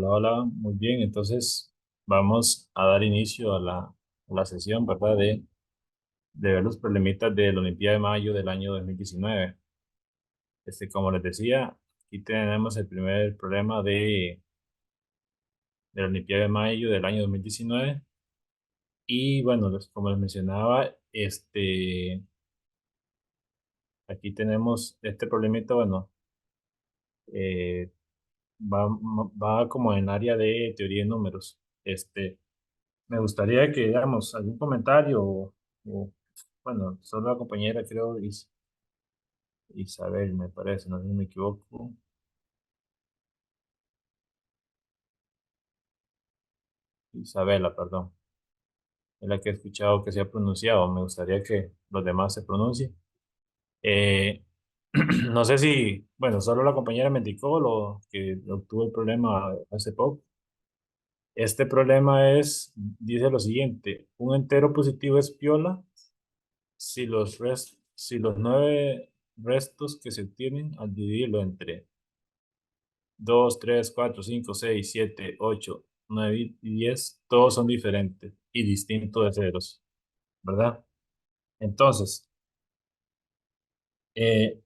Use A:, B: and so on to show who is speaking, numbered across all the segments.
A: Hola, hola, muy bien. Entonces, vamos a dar inicio a la sesión, ¿verdad? De ver los problemitas de la Olimpiada de Mayo del año 2019. Como les decía, aquí tenemos el primer problema de la Olimpiada de Mayo del año 2019. Y bueno, como les mencionaba, aquí tenemos este problemita, bueno, eh, va como en área de teoría de números. Me gustaría que, digamos, algún comentario bueno, solo la compañera, creo, Isabel, me parece, no sé si me equivoco. Isabela, perdón, es la que he escuchado que se ha pronunciado. Me gustaría que los demás se pronuncien. Eh, no sé si, bueno, solo la compañera me indicó lo que obtuvo el problema hace poco. Este problema dice lo siguiente: un entero positivo es piola si los nueve restos que se obtienen al dividirlo entre 2 3 4 5 6 7 8 9 y 10, todos son diferentes y distintos de ceros, ¿verdad? Entonces, eh,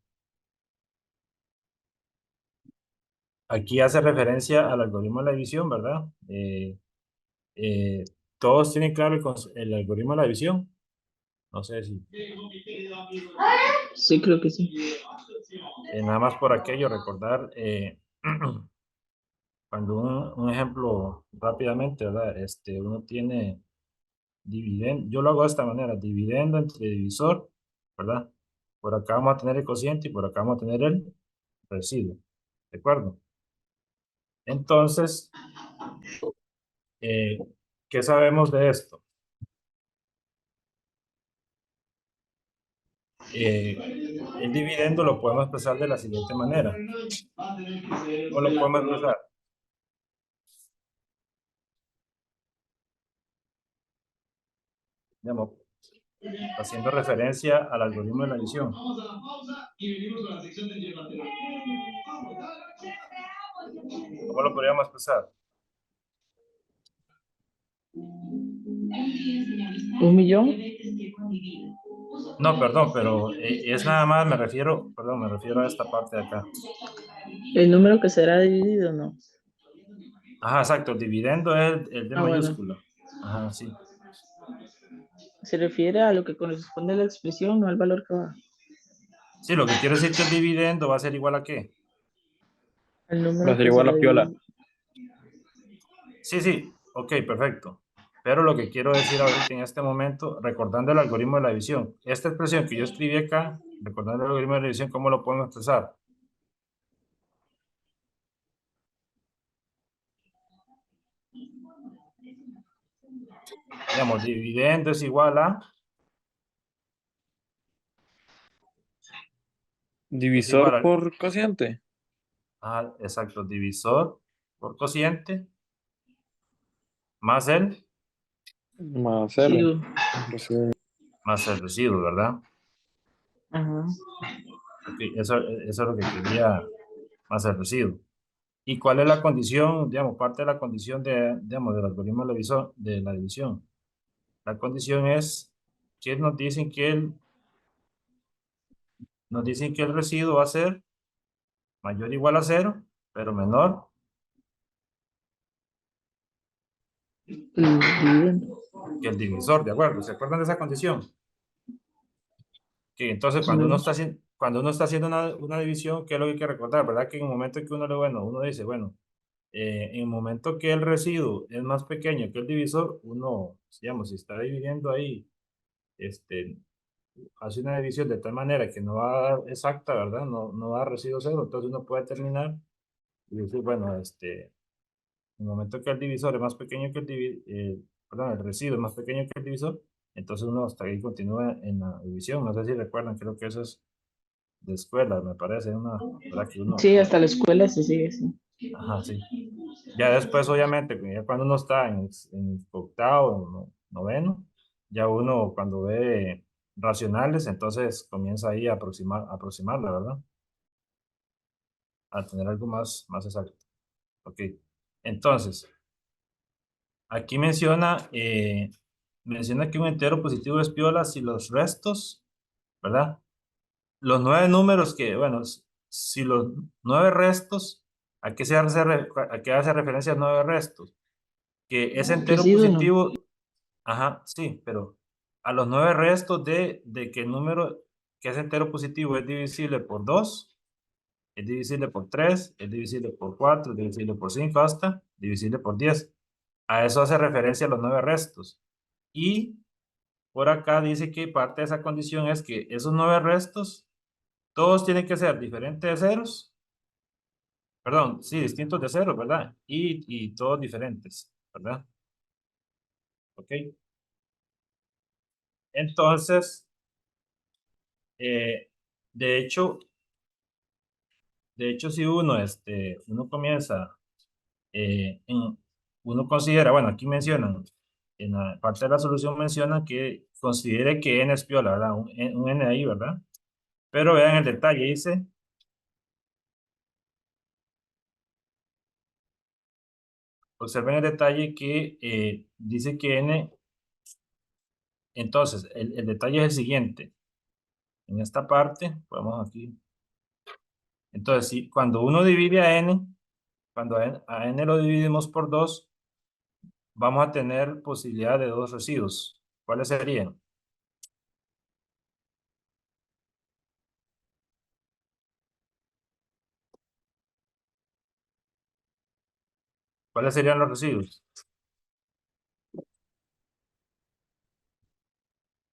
A: aquí hace referencia al algoritmo de la división, ¿verdad? Eh, todos tienen claro el algoritmo de la división. No sé si
B: Sí, creo que sí.
A: nada más por aquello recordar cuando un ejemplo rápidamente, ¿verdad? Uno tiene dividendo, yo lo hago de esta manera: dividendo entre divisor, ¿verdad? Por acá vamos a tener el cociente y por acá vamos a tener el residuo, ¿de acuerdo? Entonces, eh, ¿qué sabemos de esto? El dividendo lo podemos expresar de la siguiente manera. ¿Cómo lo podemos expresar? Digamos, haciendo referencia al algoritmo de la división. ¿Cómo lo podríamos expresar?
B: 1 millón.
A: No, perdón, pero es nada más, me refiero a esta parte de acá.
B: El número que será dividido, ¿no?
A: Ajá, exacto, el dividendo es el de
B: Ah, bueno.
A: mayúscula. Ajá, sí.
B: Se refiere a lo que corresponde a la expresión, no al valor que va.
A: Sí, lo que quiere decir que el dividendo va a ser igual a ¿qué?
B: El
C: Va
B: número
C: a ser
B: que
C: igual
B: será
C: a piola.
B: dividido.
A: Sí, sí, ok, perfecto. Pero lo que quiero decir ahorita en este momento, recordando el algoritmo de la división, esta expresión que yo escribí acá, recordando el algoritmo de la división, ¿cómo lo podemos expresar? Digamos, dividendo es igual es igual
C: Divisor por cociente.
A: exacto, divisor por cociente más
C: Más L.
B: Residuo.
A: más el residuo, ¿verdad?
B: Ajá.
A: Ok, eso es lo que quería, más el residuo. ¿Y cuál es la condición, digamos, parte de la condición digamos, del algoritmo de la división? La condición es que nos dicen que el residuo va a ser mayor o igual a cero, pero menor
B: El dividendo.
A: que el divisor, ¿de acuerdo? ¿Se acuerdan de esa condición? Que entonces
B: A ver.
A: cuando uno está haciendo una división, ¿qué es lo que hay que recordar? ¿Verdad? Que en el momento que uno dice, bueno, en el momento que el residuo es más pequeño que el divisor, uno, digamos, si está dividiendo ahí, este, hace una división de tal manera que no va a dar exacta, ¿verdad? No va a dar residuo cero, entonces uno puede terminar y decir, bueno, en el momento que el divisor es más pequeño que perdón, el residuo es más pequeño que el divisor, entonces uno hasta ahí continúa en la división. No sé si recuerdan, creo que eso es de escuela, me parece, ¿verdad? Que
B: Sí, hasta la escuela se sigue así.
A: ajá, sí. Ya después, obviamente, ya cuando uno está en octavo, noveno, ya uno cuando ve racionales, entonces comienza ahí a aproximarla, ¿verdad? A tener algo más exacto. Ok. Entonces, aquí menciona que un entero positivo es piola si los restos, ¿verdad? Los 9 números que, bueno, si los 9 restos, ¿a qué hace referencia 9 restos? Que ese entero
B: Residuo no.
A: positivo, ajá, sí, pero a los 9 restos de que el número que es entero positivo es divisible por 2, es divisible por 3, es divisible por 4, es divisible por 5, hasta divisible por 10. A eso hace referencia los 9 restos. Y por acá dice que parte de esa condición es que esos 9 restos, todos tienen que ser diferentes de ceros, perdón, sí, distintos de ceros, ¿verdad? Y todos diferentes, ¿verdad? Ok. Entonces, eh, de hecho, si uno comienza, uno considera, bueno, aquí mencionan, en la parte de la solución mencionan que considere que n es piola, ¿verdad? Un n ahí, ¿verdad? Pero vean el detalle, dice, observen el detalle que dice que n, entonces, el detalle es el siguiente. En esta parte, podemos aquí, entonces, si cuando uno divide a n, cuando a n lo dividimos por 2, vamos a tener posibilidad de 2 residuos. ¿Cuáles serían? ¿Cuáles serían los residuos?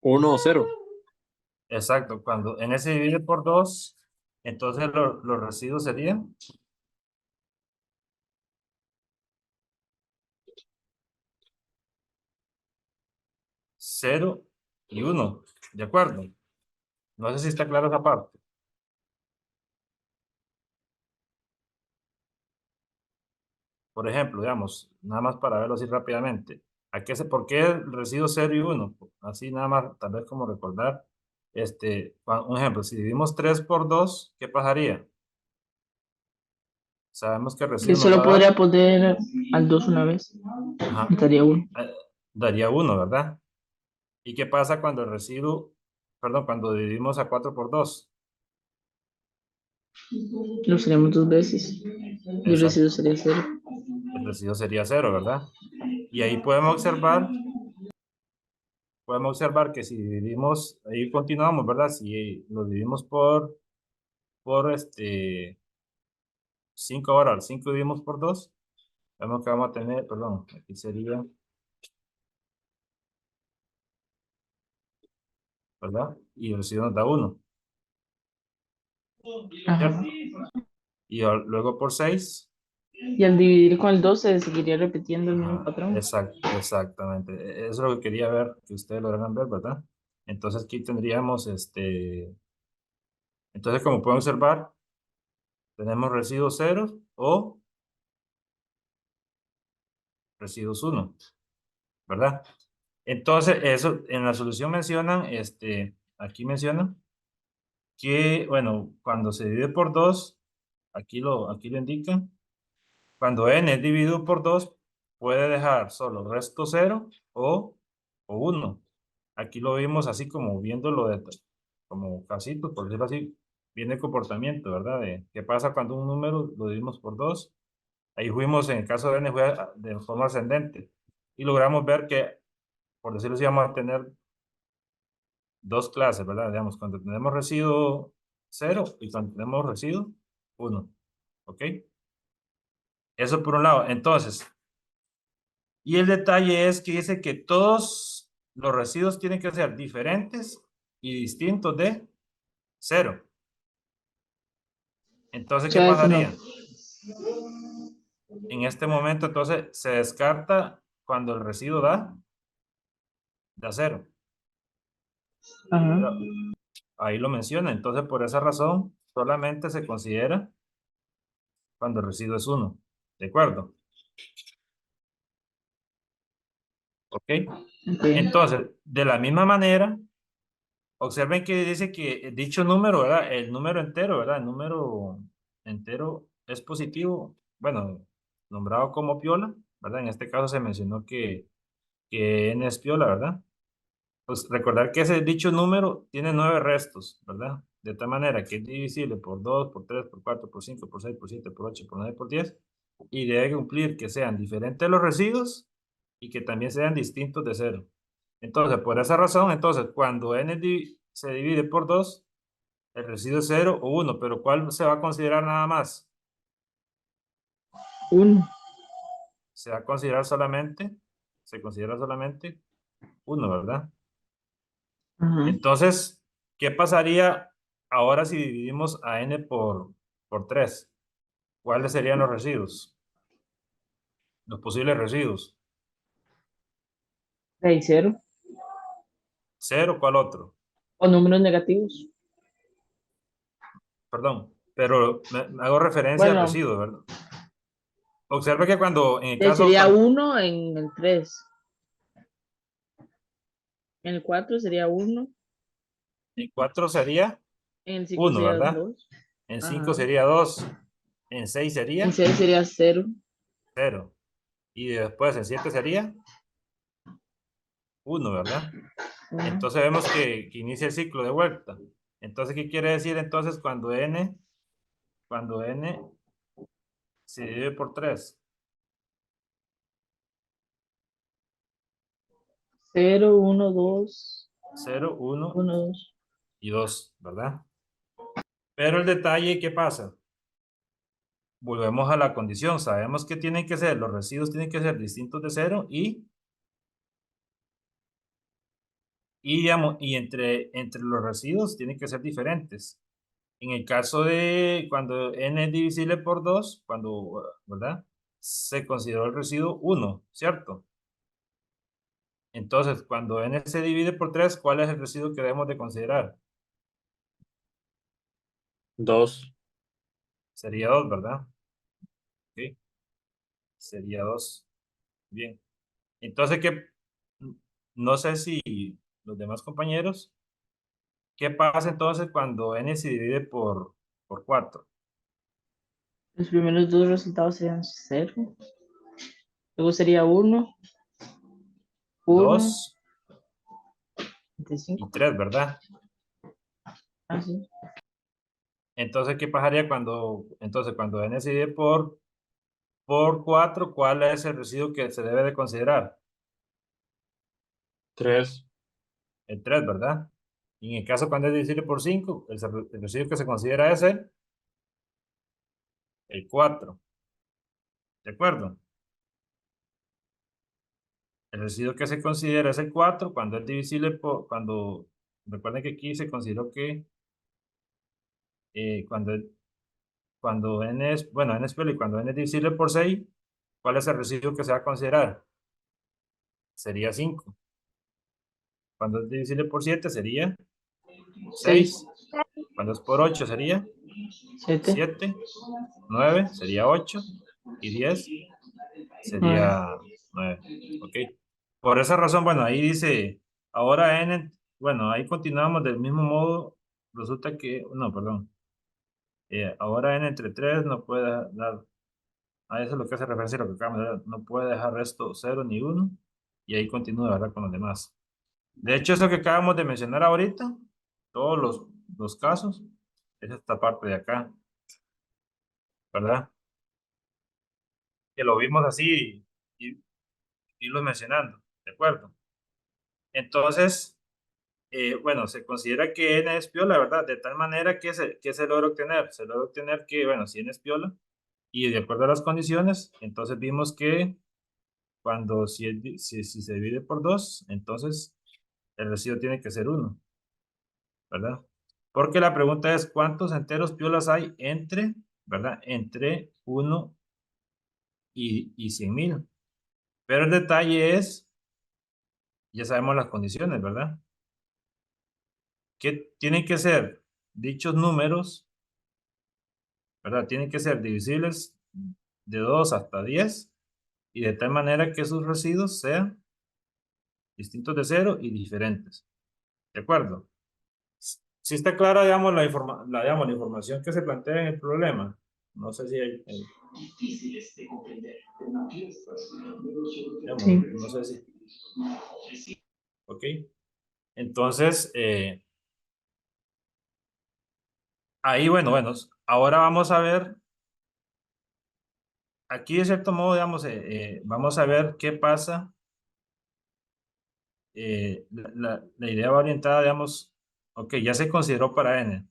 C: 1 o 0.
A: Exacto, cuando n se divide por 2, entonces los residuos serían 0 y 1. ¿De acuerdo? No sé si está claro esa parte. Por ejemplo, digamos, nada más para verlo así rápidamente. ¿Por qué el residuo 0 y 1? Así nada más, tal vez como recordar. Un ejemplo, si dividimos 3 por 2, ¿qué pasaría? Sabemos que el
B: Que
A: residuo nos va
B: solo
A: a dar,
B: podría poner al 2 una vez.
A: ajá,
B: Estaría 1.
A: daría 1, ¿verdad? ¿Y qué pasa cuando el residuo, perdón, cuando dividimos a 4 por 2?
B: Lo usaríamos 2 veces. Y el residuo
A: Exacto,
B: sería 0.
A: el residuo sería 0, ¿verdad? Y ahí podemos observar que si dividimos, ahí continuamos, ¿verdad? Si lo dividimos por 5 ahora, al 5 dividimos por 2, vemos que vamos a tener, perdón, aquí sería, ¿verdad? Y el residuo nos da 1,
B: Ajá.
A: ¿cierto? Y luego por 6,
B: Y al dividir con el 2 se seguiría repitiendo el mismo
A: ajá,
B: patrón.
A: exactamente. Eso es lo que quería ver, que ustedes lograran ver, ¿verdad? Entonces aquí tendríamos, entonces como pueden observar, tenemos residuos 0 o residuos 1, ¿verdad? Entonces, eso en la solución mencionan, aquí mencionan que, bueno, cuando se divide por 2, aquí lo indican, cuando n es dividido por 2, puede dejar solo resto 0 o 1. Aquí lo vimos así como viéndolo como casitos, por decirlo así, viene el comportamiento, ¿verdad? De qué pasa cuando un número lo dividimos por 2. Ahí fuimos, en el caso de n, fue de forma ascendente. Y logramos ver que, por decirlo así, vamos a tener dos clases, ¿verdad? Digamos, cuando tenemos residuo 0 y cuando tenemos residuo 1. ¿Ok? Eso por un lado. Entonces, y el detalle es que dice que todos los residuos tienen que ser diferentes y distintos de 0. Entonces,
B: O
A: ¿qué
B: sea, ese no.
A: pasaría? En este momento, entonces, se descarta cuando el residuo da 0.
B: Ajá.
A: Ahí lo menciona. Entonces, por esa razón, solamente se considera cuando el residuo es 1. ¿De acuerdo? ¿Ok?
B: Ok.
A: Entonces, de la misma manera, observen que dice que dicho número, ¿verdad? El número entero, ¿verdad? El número entero es positivo. Bueno, nombrado como piola, ¿verdad? En este caso se mencionó que n es piola, ¿verdad? Pues recordar que ese dicho número tiene 9 restos, ¿verdad? De tal manera que es divisible por 2, por 3, por 4, por 5, por 6, por 7, por 8, por 9, por 10. Y debe cumplir que sean diferentes los residuos y que también sean distintos de cero. Entonces, por esa razón, entonces, cuando se divide por 2, el residuo es 0 o 1, pero ¿cuál se va a considerar nada más?
B: 1.
A: Se va a se considera solamente 1, ¿verdad?
B: Ajá.
A: Entonces, ¿qué pasaría ahora si dividimos a n por 3? ¿Cuáles serían los residuos? Los posibles residuos.
B: Hay 0.
A: ¿Cero? ¿Cuál otro?
B: O números negativos.
A: Perdón, pero me hago referencia al
B: Bueno,
A: residuo, ¿verdad? Observe que cuando, en el caso,
B: sería 1 en el 3. En el 4 sería 1.
A: en 4 sería
B: En el 5
A: 1,
B: sería
A: ¿verdad?
B: 2.
A: En 5
B: Ajá.
A: sería 2. En 6
B: En
A: sería
B: 6 sería 0.
A: 0. Y después en 7 sería 1, ¿verdad? Entonces vemos que inicia el ciclo de vuelta. Entonces, ¿qué quiere decir entonces cuando n se divide por 3?
B: 0, 1, 2,
A: 0, 1
B: 1, 2.
A: y 2, ¿verdad? Pero el detalle, ¿qué pasa? Volvemos a la condición. Sabemos que tienen que ser, los residuos tienen que ser distintos de 0 digamos, y entre los residuos tienen que ser diferentes. En el caso de cuando n es divisible por 2, cuando, ¿verdad? Se consideró el residuo 1, ¿cierto? Entonces, cuando n se divide por 3, ¿cuál es el residuo que debemos de considerar?
C: 2.
A: Sería 2, ¿verdad? Ok, sería 2. Bien. Entonces, no sé si los demás compañeros, ¿qué pasa entonces cuando n se divide por 4?
B: Los primeros dos resultados serían 0. Luego sería 1, 1,
A: 2 y
B: 25.
A: 3, ¿verdad?
B: Así.
A: Entonces, ¿qué pasaría cuando n se divide por 4? ¿Cuál es el residuo que se debe de considerar?
C: 3.
A: El 3, ¿verdad? Y en el caso cuando es divisible por 5, el residuo que se considera es el 4. ¿De acuerdo? El residuo que se considera es el 4 cuando es divisible recuerden que aquí se consideró que cuando n es, bueno, n es pelo y cuando n es divisible por 6, ¿cuál es el residuo que se va a considerar? Sería 5. Cuando es divisible por 7 sería
B: 6,
A: 6. Cuando es por 8 sería
B: 7,
A: 7. 9 sería 8. Y 10
B: 9.
A: sería 9. Ok. Por esa razón, bueno, ahí dice, ahora n, bueno, ahí continuamos del mismo modo. Resulta que, no, perdón. Ahora n entre 3 no puede dar, a eso es lo que hace referencia a lo que acabamos de ver, no puede dejar resto 0 ni 1. Y ahí continúa, ¿verdad? Con los demás. De hecho, eso que acabamos de mencionar ahorita, todos los casos, es esta parte de acá, ¿verdad? Que lo vimos así y irlo mencionando, ¿de acuerdo? Entonces, bueno, se considera que n es piola, ¿verdad? De tal manera que se logra obtener. Se logra obtener que, bueno, si n es piola, y de acuerdo a las condiciones, entonces vimos que cuando si se divide por 2, entonces el residuo tiene que ser 1, ¿verdad? Porque la pregunta es, ¿cuántos enteros piolas hay entre, ¿verdad? Entre 1 y 100,000. Pero el detalle es, ya sabemos las condiciones, ¿verdad? Que tienen que ser dichos números, ¿verdad? Tienen que ser divisibles de 2 hasta 10 y de tal manera que sus residuos sean distintos de 0 y diferentes. ¿De acuerdo? Si está clara, digamos, digamos, la información que se plantea en el problema. No sé si hay, digamos,
B: Sí.
A: no sé si. Ok. Entonces, ahí, bueno, ahora vamos a ver, aquí de cierto modo, digamos, vamos a ver qué pasa. La idea va orientada, digamos, ok, ya se consideró para n.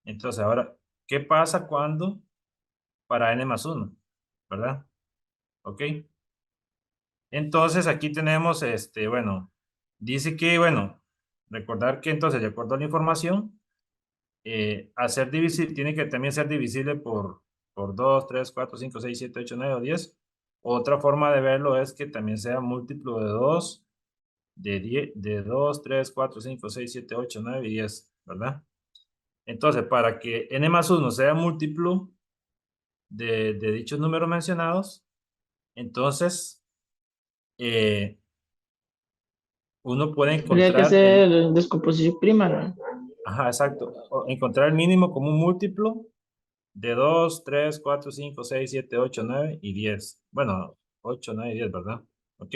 A: Entonces, ahora, ¿qué pasa cuando para n más 1? ¿Verdad? Ok. Entonces, aquí tenemos, bueno, dice que, bueno, recordar que entonces, de acuerdo a la información, hacer divisible, tiene que también ser divisible por 2, 3, 4, 5, 6, 7, 8, 9 o 10. Otra forma de verlo es que también sea múltiplo de 2, de 10, de 2, 3, 4, 5, 6, 7, 8, 9 y 10, ¿verdad? Entonces, para que n más 1 sea múltiplo de dichos números mencionados, entonces uno puede
B: Habría que
A: encontrar
B: hacer descomposición prima, ¿no?
A: ajá, exacto, encontrar el mínimo como un múltiplo de 2, 3, 4, 5, 6, 7, 8, 9 y 10. Bueno, 8, 9 y 10, ¿verdad? Ok.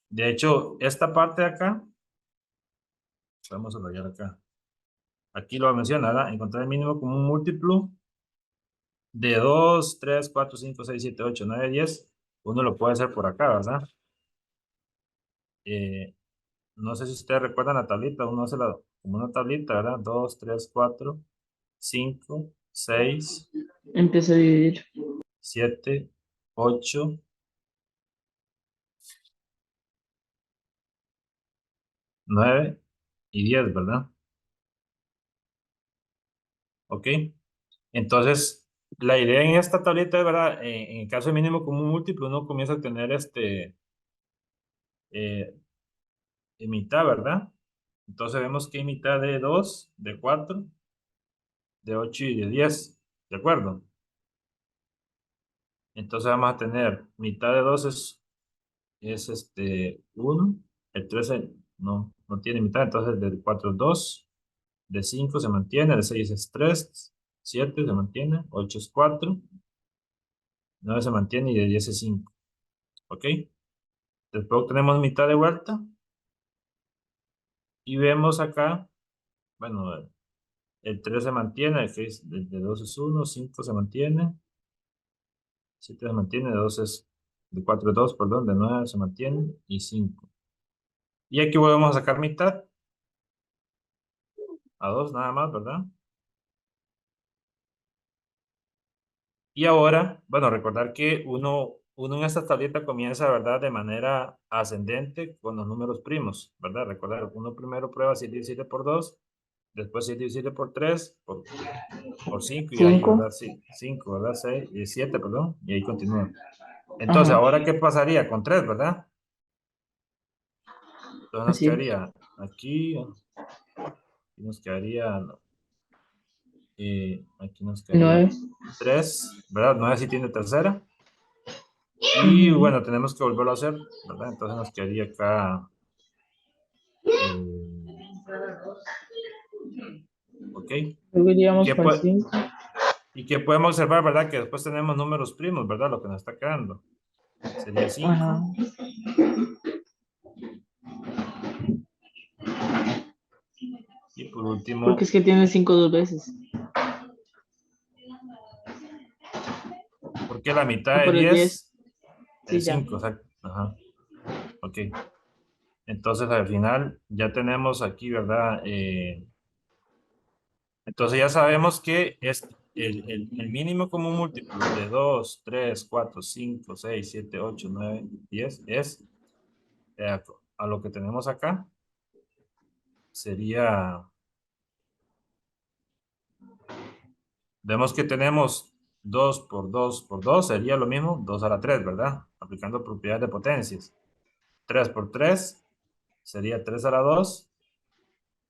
A: De hecho, esta parte de acá, vamos a rayar acá. Aquí lo menciona, ¿verdad? Encontrar el mínimo como un múltiplo de 2, 3, 4, 5, 6, 7, 8, 9, 10. Uno lo puede hacer por acá, ¿verdad? Eh, no sé si ustedes recuerdan la tablita, uno hace como una tablita, ¿verdad? 2, 3, 4, 5, 6,
B: Empieza a dividir.
A: 7, 8, 9 y 10, ¿verdad? ¿Ok? Entonces, la idea en esta tableta es, ¿verdad? En el caso de mínimo común múltiplo, uno comienza a tener eh, en mitad, ¿verdad? Entonces vemos que hay mitad de 2, de 4, de 8 y de 10, ¿de acuerdo? Entonces vamos a tener mitad de 2 es 1, el 13 no tiene mitad, entonces del 4 es 2, de 5 se mantiene, de 6 es 3, 7 se mantiene, 8 es 4, 9 se mantiene y de 10 es 5, ¿ok? Después tenemos mitad de vuelta y vemos acá, bueno, el 3 se mantiene, el de 2 es 1, 5 se mantiene, 7 se mantiene, de 4 es 2, perdón, de 9 se mantiene y 5. Y aquí volvemos a sacar mitad, a 2 nada más, ¿verdad? Y ahora, bueno, recordar que uno en esta tableta comienza, ¿verdad? De manera ascendente con los números primos, ¿verdad? Recordar, uno primero prueba si es divisible por 2, después si es divisible por 3, por 5 y ahí,
B: 5.
A: ¿verdad? Sí, 5, ¿verdad? 6 y 7, perdón, y ahí continúa. Entonces,
B: Ajá,
A: ¿ahora qué pasaría con 3, verdad? Entonces nos
B: así es.
A: quedaría aquí, y nos quedaría, aquí nos quedaría
B: 9.
A: 3, ¿verdad? 9 si tiene tercera. Y
B: Ujú.
A: bueno, tenemos que volverlo a hacer, ¿verdad? Entonces nos quedaría acá, ok.
B: Luego
A: ¿Y
B: iríamos
A: qué,
B: para el 5.
A: y qué podemos observar, verdad? Que después tenemos números primos, ¿verdad? Lo que nos está quedando. Sería
B: Ajá.
A: 5. Y por
B: Porque
A: último,
B: es que tiene 5 dos veces.
A: ¿por qué la mitad
B: Ah,
A: de
B: pero es 10.
A: 10
B: Sí,
A: es
B: ya.
A: 5? Exacto. Ajá. Ok. Entonces al final ya tenemos aquí, ¿verdad? Entonces ya sabemos que es el mínimo común múltiplo de 2, 3, 4, 5, 6, 7, 8, 9, 10 es a lo que tenemos acá. Sería, vemos que tenemos 2 por 2 por 2 sería lo mismo, 2 a la 3, ¿verdad? Aplicando propiedades de potencias. 3 por 3 sería 3 a la 2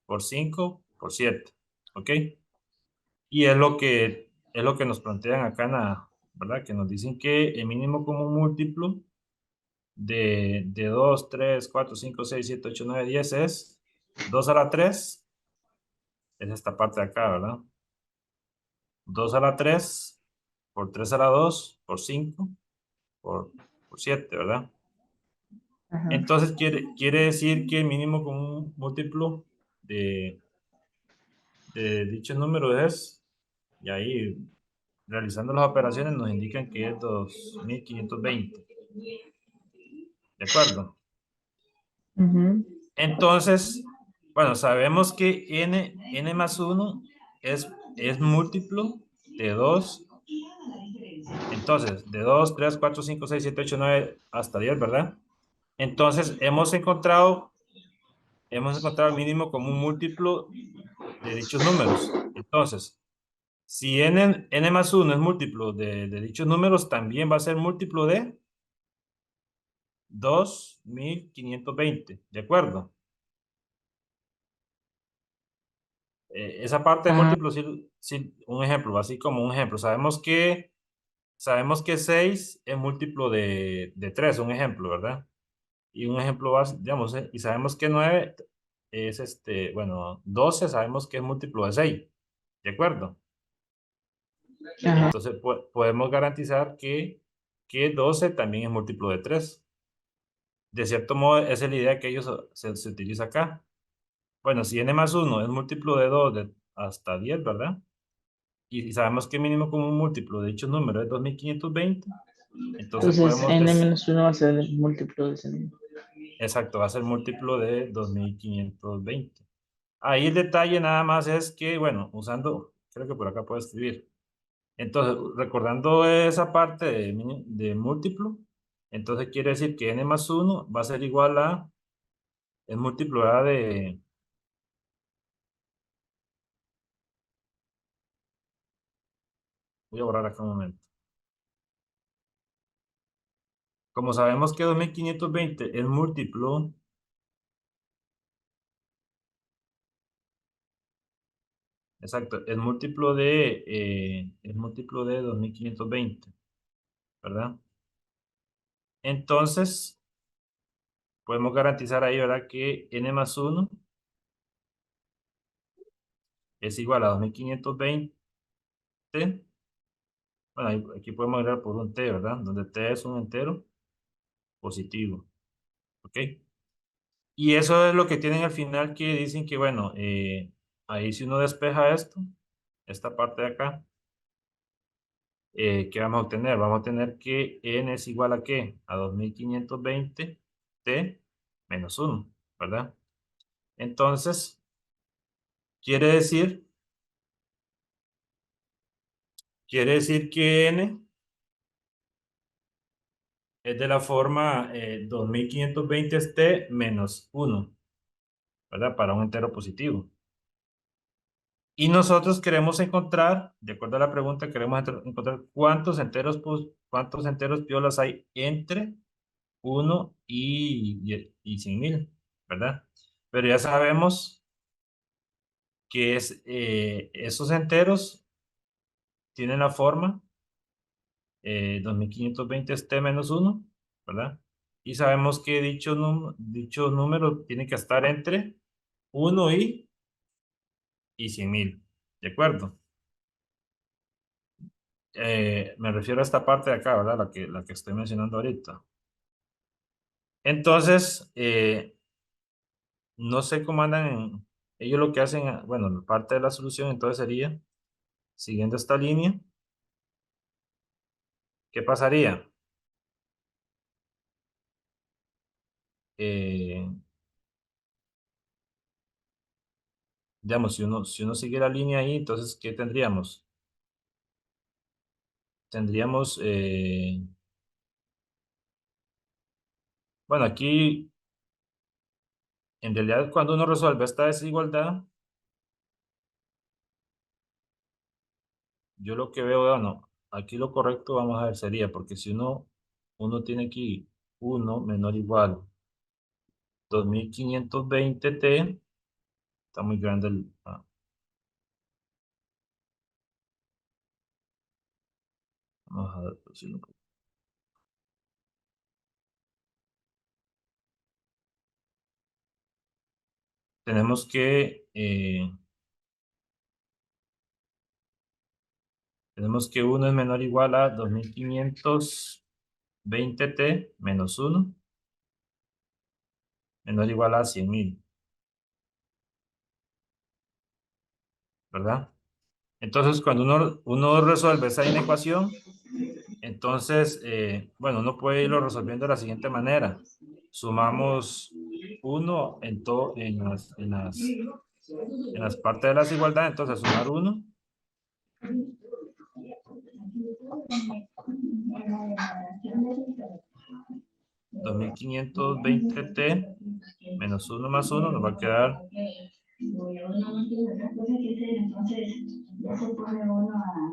A: por 5 por 7. ¿Ok? Y es lo que nos plantean acá, ¿verdad? Que nos dicen que el mínimo común múltiplo de 2, 3, 4, 5, 6, 7, 8, 9, 10 es 2 a la 3, es esta parte de acá, ¿verdad? 2 a la 3 por 3 a la 2, por 5, por 7, ¿verdad?
B: Ajá.
A: Entonces quiere decir que el mínimo común múltiplo de dicho número es, y ahí realizando las operaciones nos indican que es 2520. ¿De acuerdo?
B: Ujú.
A: Entonces, bueno, sabemos que n más 1 es múltiplo de 2. Entonces, de 2, 3, 4, 5, 6, 7, 8, 9 hasta 10, ¿verdad? Entonces, hemos encontrado el mínimo común múltiplo de dichos números. Entonces, si n más 1 es múltiplo de dichos números, también va a ser múltiplo de 2520, ¿de acuerdo? Esa parte de
B: Ah,
A: múltiplo, sí, un ejemplo, así como un ejemplo. Sabemos que 6 es múltiplo de 3, un ejemplo, ¿verdad? Y un ejemplo más, digamos, y sabemos que 9 es bueno, 12 sabemos que es múltiplo de 6, ¿de acuerdo?
B: ajá.
A: Entonces podemos garantizar que 12 también es múltiplo de 3. De cierto modo, esa es la idea que ellos se utiliza acá. Bueno, si n más 1 es múltiplo de 2 hasta 10, ¿verdad? Y sabemos que mínimo común múltiplo de dicho número es 2520, entonces
B: Entonces,
A: podemos
B: n
A: decir,
B: menos 1 va a ser el múltiplo de ese número.
A: exacto, va a ser múltiplo de 2520. Ahí el detalle nada más es que, bueno, creo que por acá puedo escribir. Entonces, recordando esa parte de múltiplo, entonces quiere decir que n más 1 va a ser igual a el múltiplo ¿verdad? Voy a borrar acá un momento. Como sabemos que 2520 es múltiplo, exacto, es múltiplo de 2520, ¿verdad? Entonces, podemos garantizar ahí, ¿verdad? Que n más 1 es igual a 2520. Bueno, aquí podemos agregar por un t, ¿verdad? Donde t es un entero positivo, ¿ok? Y eso es lo que tienen al final que dicen que, bueno, ahí si uno despeja esta parte de acá, ¿qué vamos a obtener? Vamos a obtener que n es igual a ¿qué? A 2520 t menos 1, ¿verdad? Entonces, quiere decir, quiere decir que n es de la forma 2520 es t menos 1, ¿verdad? Para un entero positivo. Y nosotros queremos encontrar, de acuerdo a la pregunta, queremos encontrar cuántos enteros piolas hay entre 1 y 100.000, ¿verdad? Pero ya sabemos que esos enteros tienen la forma 2520 es t menos 1, ¿verdad? Y sabemos que dicho número tiene que estar entre 1 y 100.000, ¿de acuerdo? Me refiero a esta parte de acá, ¿verdad? La que estoy mencionando ahorita. Entonces, no sé cómo andan ellos lo que hacen, bueno, parte de la solución entonces sería, siguiendo esta línea, ¿qué pasaría? Eh, digamos, si uno sigue la línea ahí, entonces, ¿qué tendríamos? Tendríamos, bueno, aquí, en realidad, cuando uno resuelve esta desigualdad, yo lo que veo, bueno, aquí lo correcto, vamos a ver, sería, porque si uno tiene aquí 1 menor o igual 2520 t, está muy grande vamos a ver, pues, si tenemos que 1 es menor o igual a 2520t menos 1 menor o igual a 100.000, ¿verdad? Entonces, cuando uno resuelve esa inecuación, entonces, bueno, uno puede irlo resolviendo de la siguiente manera. Sumamos 1 en las partes de la desigualdad, entonces sumar 1. $2.520t menos 1 más 1 nos va a quedar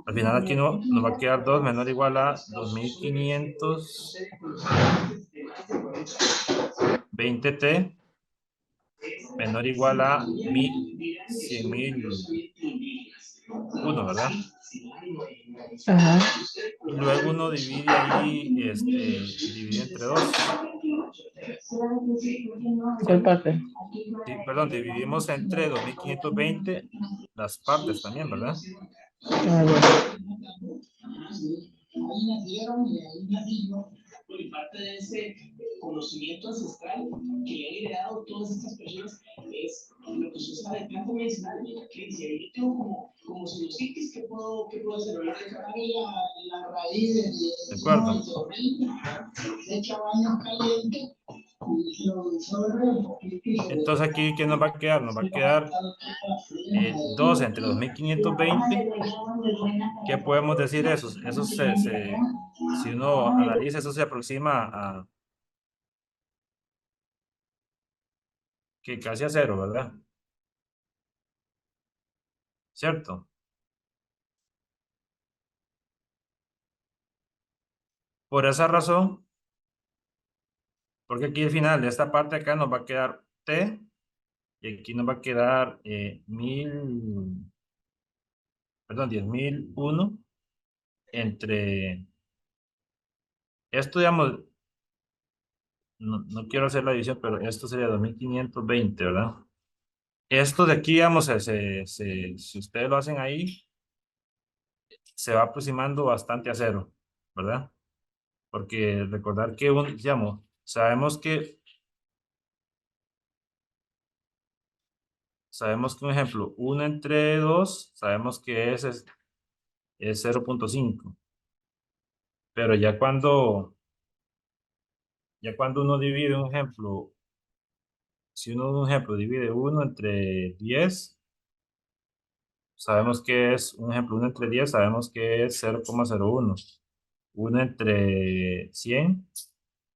A: al final aquí no, nos va a quedar 2 menor o igual a 2.520t menor o igual a 100.001, ¿verdad?
B: Ajá.
A: Y luego uno divide ahí, divide entre 2.
B: ¿Cuál parte?
A: Sí, perdón, dividimos entre 2.520 las partes también, ¿verdad?
B: Ah, bueno.
D: Ahí nacieron y ahí nací yo. Y parte de ese conocimiento ancestral que han heredado todas estas personas es lo que se sabe de planta medicinal. Mira, que dice, yo tengo como sinusitis, ¿qué puedo hacer? Agarrar la raíz
A: ¿De
D: del
A: acuerdo?
D: se echa baño caliente y lo disolve un poquito y se
A: Entonces aquí, ¿qué nos va a quedar? Nos va a quedar 2 entre 2.520. ¿Qué podemos decir eso? Eso si uno analiza, eso se aproxima a que casi a 0, ¿verdad? ¿Cierto? Por esa razón, porque aquí al final de esta parte acá nos va a quedar t y aquí nos va a quedar 10.001 entre esto, digamos, no quiero hacer la división, pero esto sería 2.520, ¿verdad? Esto de aquí, digamos, si ustedes lo hacen ahí, se va aproximando bastante a 0, ¿verdad? Porque recordar que, digamos, sabemos que un ejemplo, 1 entre 2, sabemos que es 0.5. Pero ya cuando uno divide un ejemplo, si uno, un ejemplo, divide 1 entre 10, sabemos que es, un ejemplo, 1 entre 10, sabemos que es 0.01. 1 entre 100,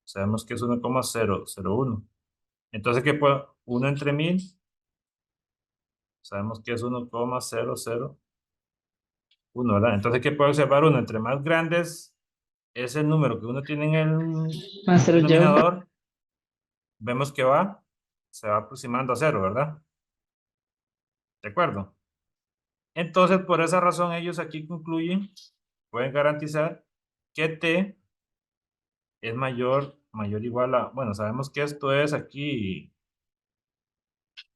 A: sabemos que es 1.001. Entonces, ¿qué puede? 1 entre 1000, sabemos que es 1.001, ¿verdad? Entonces, ¿qué puede observar uno? Entre más grandes es el número que uno tiene en el
B: Más se los llevo.
A: denominador, vemos que se va aproximando a 0, ¿verdad? ¿De acuerdo? Entonces, por esa razón, ellos aquí concluyen, pueden garantizar que T es mayor o igual a, bueno, sabemos que esto es aquí,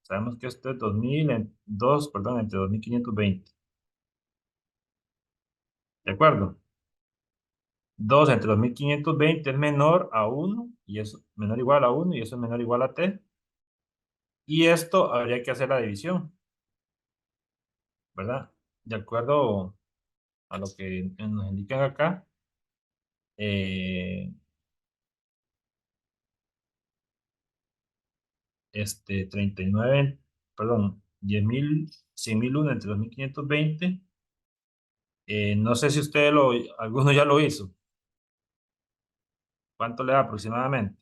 A: sabemos que esto es 2.002, perdón, entre 2.520. ¿De acuerdo? 2 entre 2.520 es menor a 1, y es menor o igual a 1, y eso es menor o igual a T. Y esto habría que hacer la división, ¿verdad? De acuerdo a lo que nos indican acá, 39, perdón, 100.001 entre 2.520. No sé si alguno ya lo hizo. ¿Cuánto le da aproximadamente?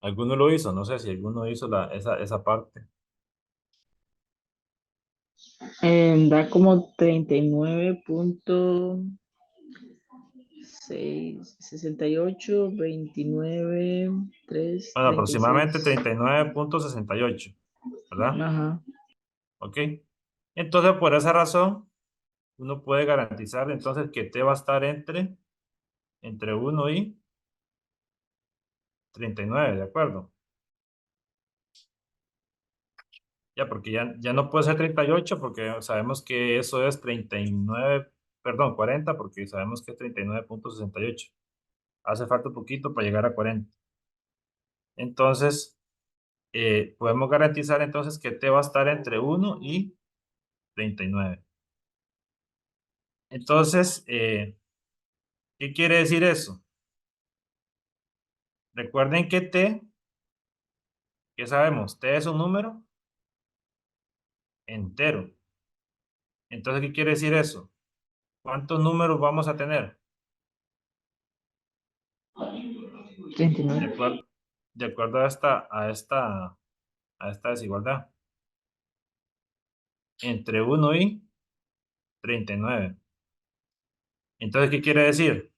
A: ¿Alguno lo hizo? No sé si alguno hizo esa parte.
B: Da como 39.668, 29, 3,
A: Bueno, aproximadamente
B: 36.
A: 39.68, ¿verdad?
B: Ajá.
A: Ok. Entonces, por esa razón, uno puede garantizar entonces que T va a estar entre 1 y 39, ¿de acuerdo? Ya, porque ya no puede ser 38 porque sabemos que eso es 39, perdón, 40 porque sabemos que es 39,68. Hace falta un poquito para llegar a 40. Entonces, podemos garantizar entonces que T va a estar entre 1 y 39. Entonces, ¿qué quiere decir eso? Recuerden que T, ¿qué sabemos? T es un número entero. Entonces, ¿qué quiere decir eso? ¿Cuántos números vamos a tener?
B: 39.
A: De acuerdo a esta desigualdad. Entre 1 y 39. Entonces, ¿qué quiere decir?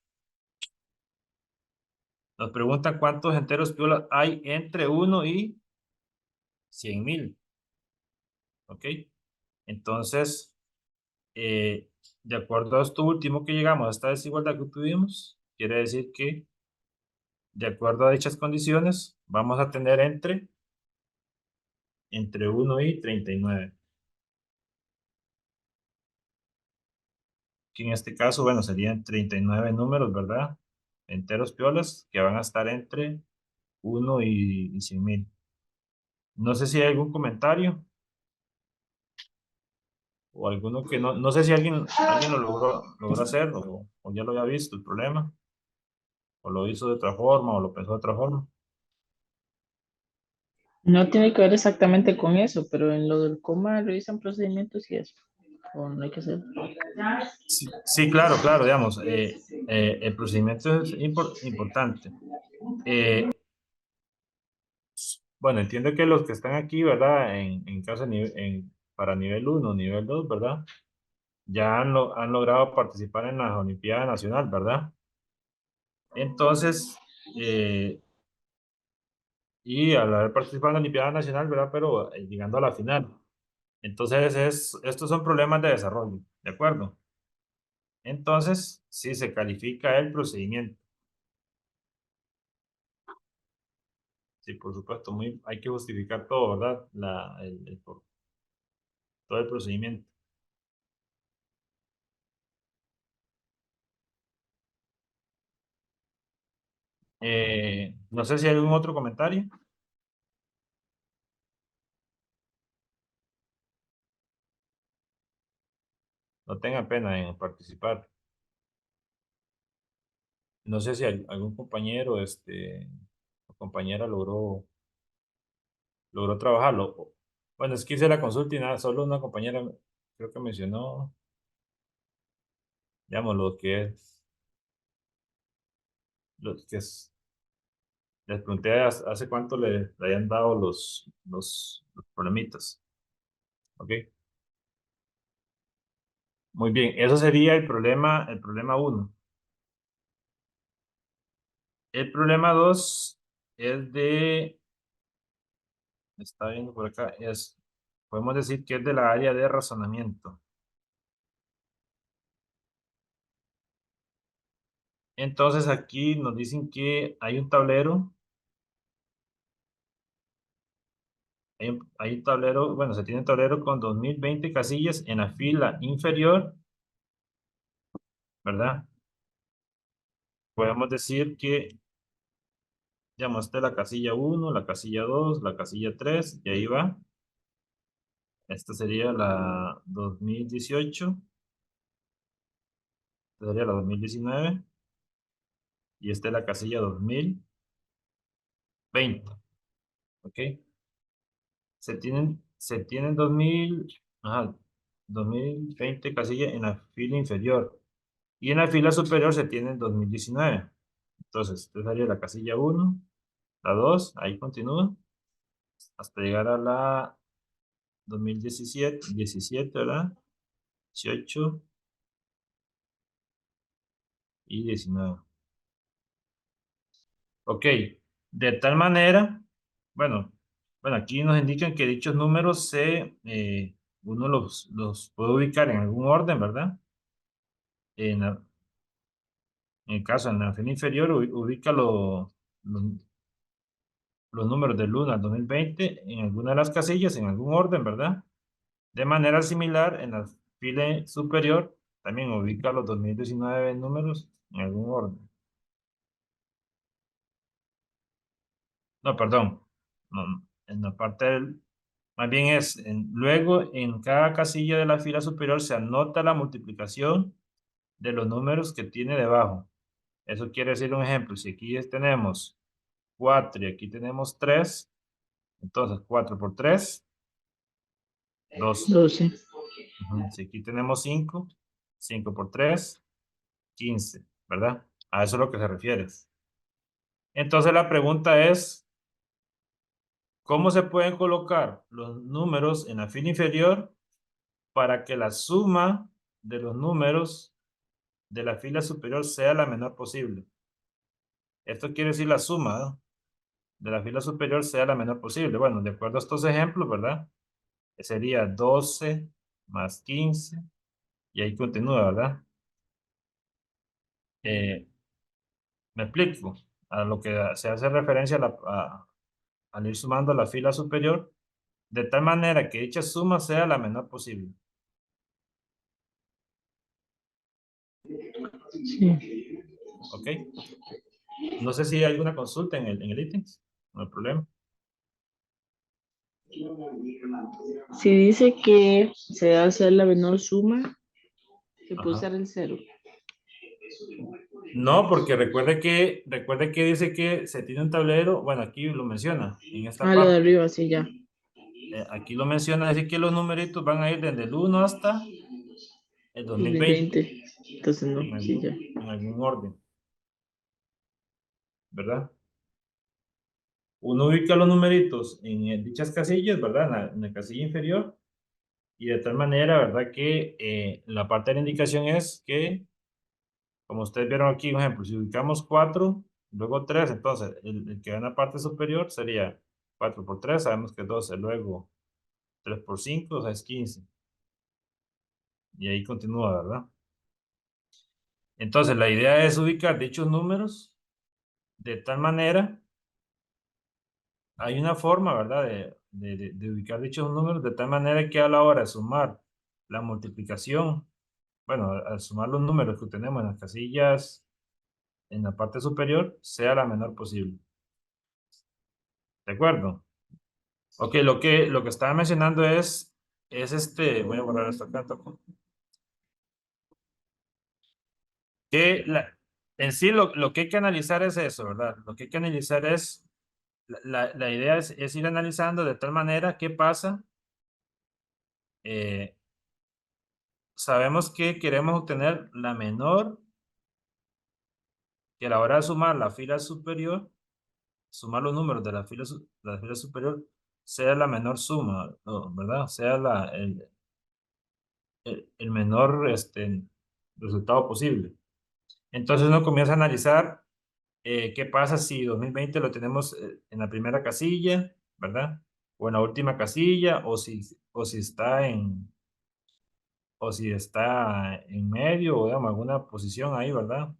A: Nos preguntan cuántos enteros piolas hay entre 1 y 100,000. ¿Ok? Entonces, de acuerdo a esto último que llegamos, a esta desigualdad que tuvimos, quiere decir que, de acuerdo a dichas condiciones, vamos a tener entre 1 y 39. Que en este caso, bueno, serían 39 números, ¿verdad? Enteros piolas que van a estar entre 1 y 100,000. No sé si hay algún comentario o alguno que no sé si alguien lo logró hacer o ya lo había visto el problema, o lo hizo de otra forma o lo pensó de otra forma.
B: No tiene que ver exactamente con eso, pero en lo del coma revisan procedimientos y eso. O no hay que hacer.
A: Sí, claro, digamos, el procedimiento es importante. Bueno, entiendo que los que están aquí, ¿verdad? En caso para nivel 1, nivel 2, ¿verdad? Ya han logrado participar en la Olimpiada Nacional, ¿verdad? Entonces, y al haber participado en la Olimpiada Nacional, ¿verdad? Pero llegando a la final. Entonces, estos son problemas de desarrollo, ¿de acuerdo? Entonces, sí se califica el procedimiento. Sí, por supuesto, hay que justificar todo, ¿verdad? Todo el procedimiento. No sé si hay algún otro comentario. No tengan pena en participar. No sé si algún compañero o compañera logró trabajarlo. Bueno, es que hice la consulta y nada, solo una compañera creo que mencionó, digamos, les pregunté hace cuánto le habían dado los problemitas. ¿Ok? Muy bien, eso sería el problema 1. El problema 2 es está viendo por acá, podemos decir que es de la área de razonamiento. Entonces aquí nos dicen que hay un tablero, hay un tablero, bueno, se tiene un tablero con 2020 casillas en la fila inferior, ¿verdad? Podemos decir que, digamos, esta es la casilla 1, la casilla 2, la casilla 3, y ahí va. Esta sería la 2018, esta sería la 2019, y esta es la casilla 2020, ¿ok? Se tienen 2020 casillas en la fila inferior, y en la fila superior se tienen 2019. Entonces, esta sería la casilla 1, la 2, ahí continúa, hasta llegar a la 2017, ¿verdad? 18 y 19. Ok, de tal manera, bueno, aquí nos indican que dichos números uno los puede ubicar en algún orden, ¿verdad? En, en el caso, en la fila inferior, ubica los números del 1 al 2020 en alguna de las casillas, en algún orden, ¿verdad? De manera similar, en la fila superior, también ubica los 2019 números en algún orden. No, perdón. No, en la parte del... Más bien es, luego en cada casilla de la fila superior se anota la multiplicación de los números que tiene debajo. Eso quiere decir un ejemplo. Si aquí tenemos 4 y aquí tenemos 3, entonces 4 por 3, 12.
B: 12.
A: Si aquí tenemos 5, 5 por 3, 15, ¿verdad? A eso es lo que se refiere. Entonces la pregunta es, ¿cómo se pueden colocar los números en la fila inferior para que la suma de los números de la fila superior sea la menor posible? Esto quiere decir la suma, ¿no?, de la fila superior sea la menor posible. Bueno, de acuerdo a estos ejemplos, ¿verdad? Sería 12 más 15 y ahí continúa, ¿verdad? Me explico. A lo que se hace referencia al ir sumando la fila superior, de tal manera que dicha suma sea la menor posible.
B: Sí.
A: ¿Ok? No sé si hay alguna consulta en el ítems. No hay problema.
B: Si dice que se debe hacer la menor suma, se puede
A: Ajá.
B: usar el 0.
A: No, porque recuerde que dice que se tiene un tablero. Bueno, aquí lo menciona en esta
B: Lo de
A: parte.
B: arriba, sí, ya.
A: Aquí lo menciona, dice que los numeritos van a ir desde el 1 hasta el 2020
B: 2020. Entonces no, sí, ya.
A: en algún orden, ¿verdad? Uno ubica los numeritos en dichas casillas, ¿verdad? En la casilla inferior, y de tal manera, ¿verdad? Que la parte de la indicación es que, como ustedes vieron aquí, un ejemplo, si ubicamos 4, luego 3, entonces el que va en la parte superior sería 4 por 3, sabemos que es 12, luego 3 por 5, o sea, es 15. Y ahí continúa, ¿verdad? Entonces, la idea es ubicar dichos números de tal manera, hay una forma, ¿verdad? De ubicar dichos números de tal manera que a la hora de sumar la multiplicación, bueno, al sumar los números que tenemos en las casillas en la parte superior, sea la menor posible. ¿De acuerdo? Ok, lo que estaba mencionando es voy a borrar esto acá, que en sí lo que hay que analizar es eso, ¿verdad? Lo que hay que analizar es, la idea es ir analizando de tal manera qué pasa. Sabemos que queremos obtener la menor, que a la hora de sumar la fila superior, sumar los números de la fila superior, sea la menor suma, ¿no?, ¿verdad? Sea el menor resultado posible. Entonces uno comienza a analizar qué pasa si 2020 lo tenemos en la primera casilla, ¿verdad? O en la última casilla, o si está en medio, o digamos, alguna posición ahí, ¿verdad?